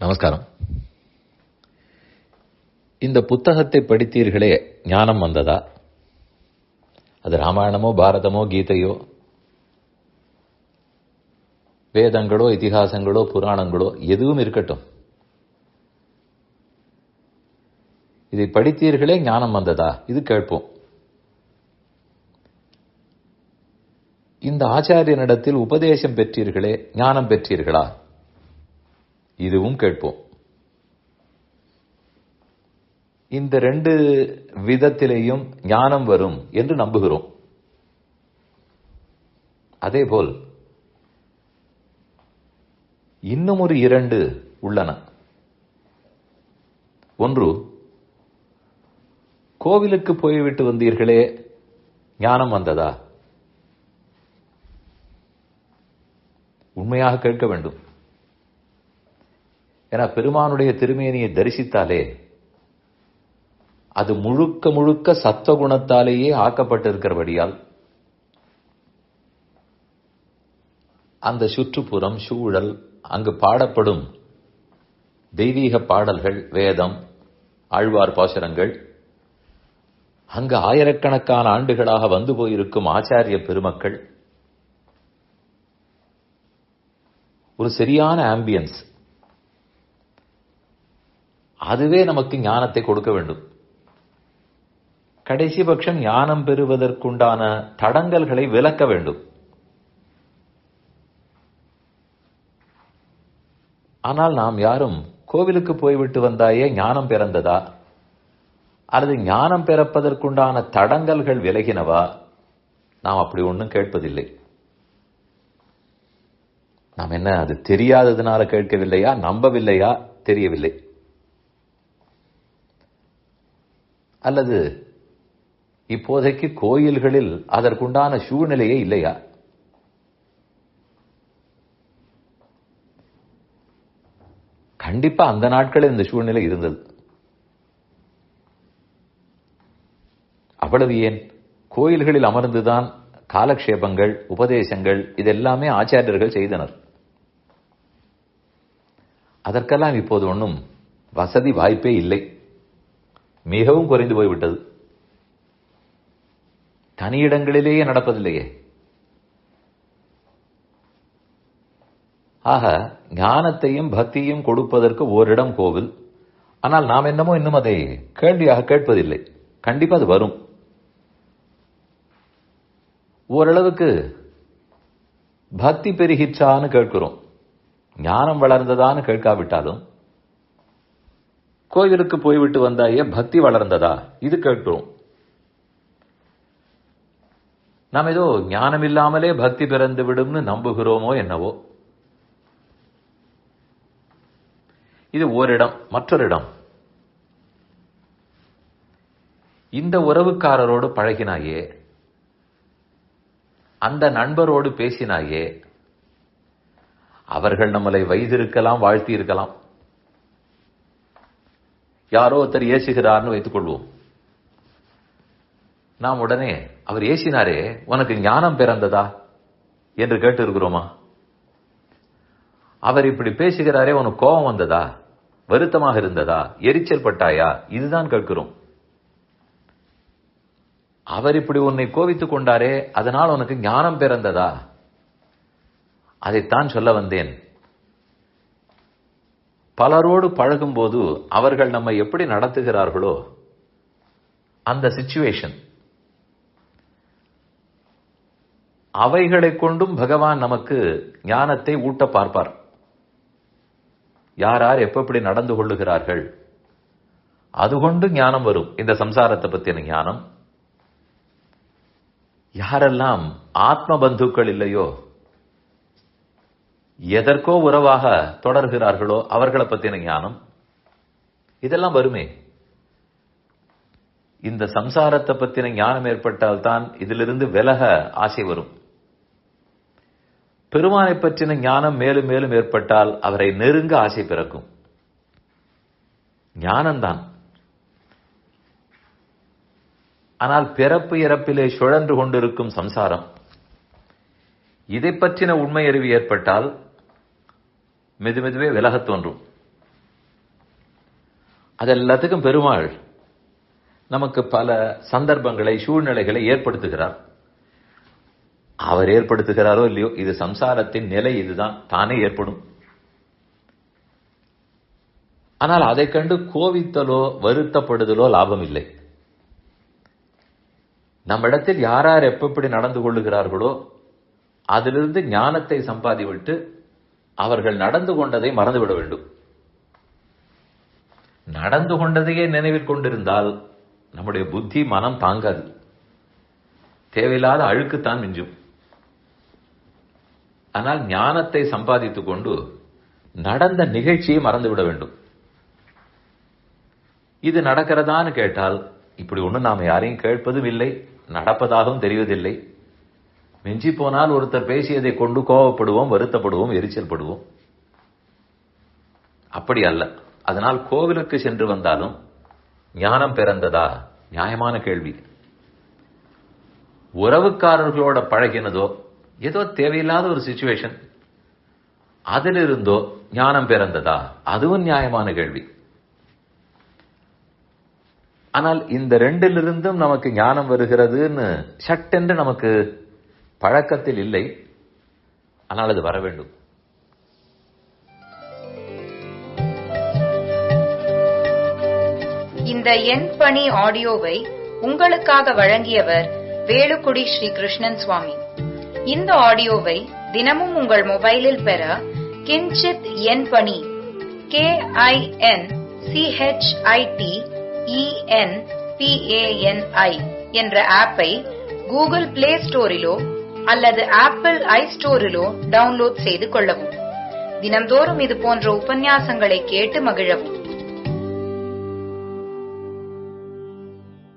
நமஸ்காரம். இந்த புத்தகத்தை படித்தீர்களே, ஞானம் வந்ததா? அது ராமாயணமோ பாரதமோ கீதையோ வேதங்களோ இதிகாசங்களோ புராணங்களோ எதுவும் இருக்கட்டும், இதை படித்தீர்களே ஞானம் வந்ததா? இது கேட்போம். இந்த ஆச்சாரியனிடத்தில் உபதேசம் பெற்றீர்களே, ஞானம் பெற்றீர்களா? இதுவும் கேட்போம். இந்த ரெண்டு விதத்திலேயும் ஞானம் வரும் என்று நம்புகிறோம். அதேபோல் இன்னும் ஒரு இரண்டு உள்ளன. ஒன்று, கோவிலுக்கு போய்விட்டு வந்தீர்களே, ஞானம் வந்ததா? உண்மையாக கேட்க வேண்டும். ஏன்னா பெருமானுடைய திருமேனியை தரிசித்தாலே அது முழுக்க முழுக்க சத்வகுணத்தாலேயே ஆக்கப்பட்டிருக்கிறபடியால் அந்த சுற்றுப்புறம், சூழல், அங்கு பாடப்படும் தெய்வீக பாடல்கள், வேதம், ஆழ்வார் பாசுரங்கள், அங்கு ஆயிரக்கணக்கான ஆண்டுகளாக வந்து போயிருக்கும் ஆச்சாரிய பெருமக்கள், ஒரு சரியான ஆம்பியன்ஸ், அதுவே நமக்கு ஞானத்தை கொடுக்க வேண்டும். கடைசி பட்சம் ஞானம் பெறுவதற்குண்டான தடங்கல்களை விலக்க வேண்டும். ஆனால் நாம் யாரும் கோவிலுக்கு போய்விட்டு வந்தாயே ஞானம் பிறந்ததா, அல்லது ஞானம் பிறப்பதற்குண்டான தடங்கல்கள் விலகினவா, நாம் அப்படி ஒன்றும் கேட்பதில்லை. நாம் என்ன, அது தெரியாததுனால கேட்கவில்லையா, நம்பவில்லையா, தெரியவில்லை. அல்லது இப்போதைக்கு கோயில்களில் அதற்குண்டான சூழ்நிலையே இல்லையா? கண்டிப்பா அந்த நாட்களில் இந்த சூழ்நிலை இருந்தது. அவ்வளவு ஏன், கோயில்களில் அமர்ந்துதான் காலக்ஷேபங்கள், உபதேசங்கள், இதெல்லாமே ஆச்சாரியர்கள் செய்தனர். அதற்கெல்லாம் இப்போது ஒன்றும் வசதி வாய்ப்பே இல்லை, மிகவும் குறைந்து போய்விட்டது. தனியிடங்களிலேயே நடப்பதில்லையே. ஆக ஞானத்தையும் பக்தியும் கொடுப்பதற்கு ஓரிடம் கோவில். ஆனால் நாம் என்னமோ இன்னும் அதை கேள்வியாக கேட்பதில்லை. கண்டிப்பா அது வரும். ஓரளவுக்கு பக்தி பெருகிச்சான்னு கேட்கிறோம். ஞானம் வளர்ந்ததான்னு கேட்காவிட்டாலும், கோயிலுக்கு போய்விட்டு வந்தாயே பக்தி வளர்ந்ததா, இது கேட்கிறோம். நாம் ஏதோ ஞானம் இல்லாமலே பக்தி பிறந்து விடும்னு நம்புகிறோமோ என்னவோ. இது ஓரிடம். மற்றொரு இடம், இந்த உறவுக்காரரோடு பழகினாயே, அந்த நண்பரோடு பேசினாயே, அவர்கள் நம்மளை வைத்திருக்கலாம், வாழ்த்தி இருக்கலாம். யாரோ ஒருத்தர் ஏசுகிறார்னு வைத்துக் கொள்வோம். நாம் உடனே அவர் ஏசினாரே, உனக்கு ஞானம் பிறந்ததா என்று கேட்டு இருக்கிறோமா? அவர் இப்படி பேசுகிறாரே, உனக்கு கோபம் வந்ததா, வருத்தமாக இருந்ததா, எரிச்சல் பட்டாயா, இதுதான் கேட்கிறோம். அவர் இப்படி உன்னை கோபித்துக் கொண்டாரே, அதனால் உனக்கு ஞானம் பிறந்ததா, அதைத்தான் சொல்ல வந்தேன். பலரோடு பழகும் போது அவர்கள் நம்மை எப்படி நடத்துகிறார்களோ, அந்த சிச்சுவேஷன், அவைகளை கொண்டும் பகவான் நமக்கு ஞானத்தை ஊட்ட பார்ப்பார். யார் யார் எப்படி நடந்து கொள்ளுகிறார்கள், அதுகொண்டு ஞானம் வரும். இந்த சம்சாரத்தை பற்றின ஞானம். யாரெல்லாம் ஆத்ம பந்துக்கள் இல்லையோ, எதற்கோ உறவாக தொடர்கிறார்களோ, அவர்களை பற்றின ஞானம், இதெல்லாம் வருமே. இந்த சம்சாரத்தை பற்றின ஞானம் ஏற்பட்டால் தான் இதிலிருந்து விலக ஆசை வரும். பெருமானை பற்றின ஞானம் மேலும் மேலும் ஏற்பட்டால் அவரை நெருங்க ஆசை பிறக்கும். ஞானம்தான். ஆனால் பிறப்பு இறப்பிலே சுழன்று கொண்டிருக்கும் சம்சாரம், இதை பற்றின உண்மை அறிவு ஏற்பட்டால் மெதுமெதுவே விலகத் தோன்றும். அதெல்லாத்துக்கும் பெருமாள் நமக்கு பல சந்தர்ப்பங்களை, சூழ்நிலைகளை ஏற்படுத்துகிறார். அவர் ஏற்படுத்துகிறாரோ இல்லையோ, இது சம்சாரத்தின் நிலை, இதுதான் தானே ஏற்படும். ஆனால் அதை கண்டு கோவித்தலோ வருத்தப்படுதலோ லாபம் இல்லை. நம்மிடத்தில் யார் யார் எப்படி நடந்து கொள்ளுகிறார்களோ அதிலிருந்து ஞானத்தை சம்பாதிவிட்டு அவர்கள் நடந்து கொண்டதை மறந்துவிட வேண்டும். நடந்து கொண்டதையே நினைவில் கொண்டிருந்தால் நம்முடைய புத்தி, மனம் தாங்காது. தேவையில்லாத அழுக்குத்தான் மிஞ்சும். ஆனால் ஞானத்தை சம்பாதித்துக் கொண்டு நடந்த நிகழ்ச்சியை மறந்துவிட வேண்டும். இது நடக்கிறதான்னு கேட்டால் இப்படி ஒன்றும் நாம் யாரையும் கேட்பதும் இல்லை, நடப்பதாகவும் தெரிவதில்லை. மிஞ்சி போனால் ஒருத்தர் பேசியதை கொண்டு கோபப்படுவோம், வருத்தப்படுவோம், எரிச்சல் படுவோம். அப்படி அல்ல. அதனால் கோவிலுக்கு சென்று வந்தாலும் ஞானம் பிறந்ததா? நியாயமான கேள்வி. உறவுக்காரர்களோட பழகினதோ, ஏதோ தேவையில்லாத ஒரு சிச்சுவேஷன், அதிலிருந்தோ ஞானம் பிறந்ததா? அதுவும் நியாயமான கேள்வி. ஆனால் இந்த ரெண்டிலிருந்தும் நமக்கு ஞானம் வருகிறதுன்னு சட்டென்று நமக்கு பழக்கத்தில் இல்லை. ஆனால் அது வர வேண்டும். இந்த என் பணி ஆடியோவை உங்களுக்காக வழங்கியவர் வேலுக்குடி ஸ்ரீ கிருஷ்ணன் சுவாமி. இந்த ஆடியோவை தினமும் உங்கள் மொபைலில் பெற கிஞ்சித் என் பணி KINCHITENPANI என்ற ஆப்பை கூகுள் பிளே ஸ்டோரிலோ அல்லது ஆப்பிள் ஐஸ்டோரிலோ டவுன்லோட் செய்து கொள்ளவும். தினம்தோறும் இது போன்ற உபன்யாசங்களை கேட்டு மகிழவும்.